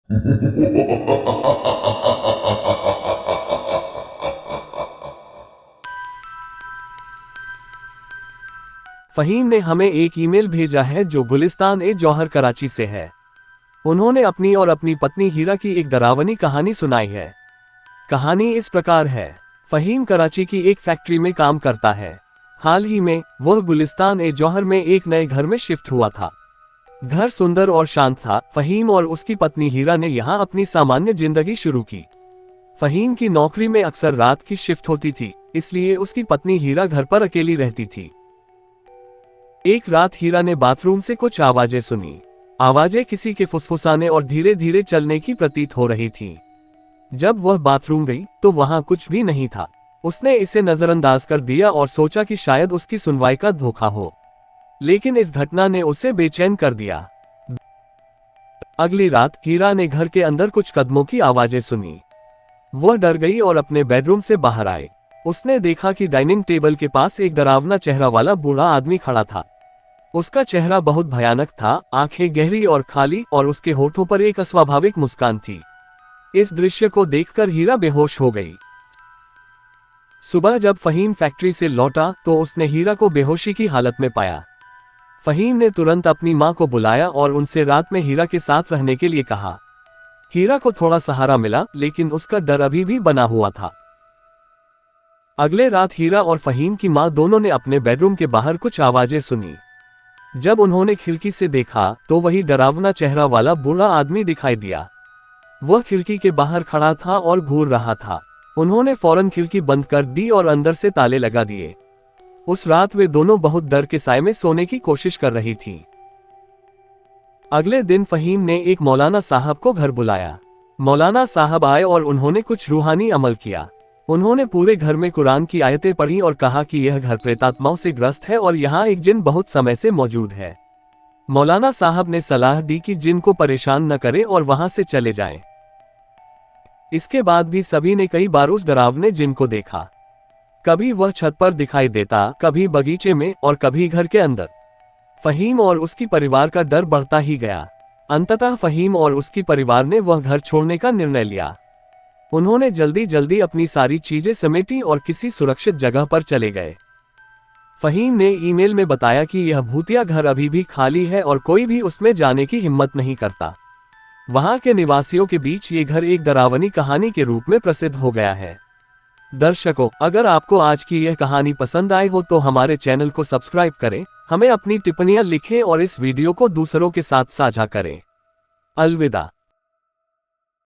फहीम ने हमें एक ईमेल भेजा है जो गुलिस्तान-ए-जौहर कराची से है। उन्होंने अपनी और अपनी पत्नी हीरा की एक डरावनी कहानी सुनाई है। कहानी इस प्रकार है। फहीम कराची की एक फैक्ट्री में काम करता है। हाल ही में वह गुलिस्तान-ए-जौहर में एक नए घर में शिफ्ट हुआ था। घर सुंदर और शांत था। फहीम और उसकी पत्नी हीरा ने यहाँ अपनी सामान्य जिंदगी शुरू की। फहीम की नौकरी में अक्सर रात की शिफ्ट होती थी, इसलिए उसकी पत्नी हीरा घर पर अकेली रहती थी। एक रात हीरा ने बाथरूम से कुछ आवाजें सुनी। आवाजें किसी के फुसफुसाने और धीरे धीरे चलने की प्रतीत हो रही थीं। जब वह बाथरूम गई तो वहां कुछ भी नहीं था। उसने इसे नजरअंदाज कर दिया और सोचा कि शायद उसकी सुनवाई का धोखा हो, लेकिन इस घटना ने उसे बेचैन कर दिया। अगली रात हीरा ने घर के अंदर कुछ कदमों की आवाजें सुनी। वह डर गई और अपने बेडरूम से बाहर आई। उसने देखा कि डाइनिंग टेबल के पास एक डरावना चेहरा वाला बूढ़ा आदमी खड़ा था। उसका चेहरा बहुत भयानक था, आंखें गहरी और खाली, और उसके होठों पर एक अस्वाभाविक मुस्कान थी। इस दृश्य को देखकर हीरा बेहोश हो गई। सुबह जब फहीम फैक्ट्री से लौटा तो उसने हीरा को बेहोशी की हालत में पाया। फहीम ने तुरंत अपनी मां को बुलाया और उनसे रात में हीरा के साथ रहने के लिए कहा। हीरा को थोड़ा सहारा मिला, लेकिन उसका डर अभी भी बना हुआ था। अगले रात हीरा और फहीम की मां दोनों ने अपने बेडरूम के बाहर कुछ आवाजें सुनी। जब उन्होंने खिड़की से देखा तो वही डरावना चेहरा वाला बूढ़ा आदमी दिखाई दिया। वह खिड़की के बाहर खड़ा था और घूर रहा था। उन्होंने फौरन खिड़की बंद कर दी और अंदर से ताले लगा दिए। उस रात वे दोनों बहुत डर के साए में सोने की कोशिश कर रही थीं। अगले दिन फहीम ने एक मौलाना साहब को घर बुलाया। मौलाना साहब आए और उन्होंने कुछ रूहानी अमल किया। उन्होंने पूरे घर में कुरान की आयतें पढ़ी और कहा कि यह घर प्रेतात्माओं से ग्रस्त है और यहाँ एक जिन बहुत समय से मौजूद है। मौलाना साहब ने सलाह दी कि जिन को परेशान न करें और वहां से चले जाएं। इसके बाद भी सभी ने कई बार उस डरावने जिन को देखा। कभी वह छत पर दिखाई देता, कभी बगीचे में और कभी घर के अंदर। फहीम और उसकी परिवार का डर बढ़ता ही गया। अंततः फहीम और उसकी परिवार ने वह घर छोड़ने का निर्णय लिया। उन्होंने जल्दी जल्दी अपनी सारी चीजें समेटी और किसी सुरक्षित जगह पर चले गए। फहीम ने ईमेल में बताया कि यह भूतिया घर अभी भी खाली है और कोई भी उसमें जाने की हिम्मत नहीं करता। वहां के निवासियों के बीच ये घर एक डरावनी कहानी के रूप में प्रसिद्ध हो गया है। दर्शकों, अगर आपको आज की यह कहानी पसंद आई हो तो हमारे चैनल को सब्सक्राइब करें, हमें अपनी टिप्पणियां लिखें और इस वीडियो को दूसरों के साथ साझा करें। अलविदा।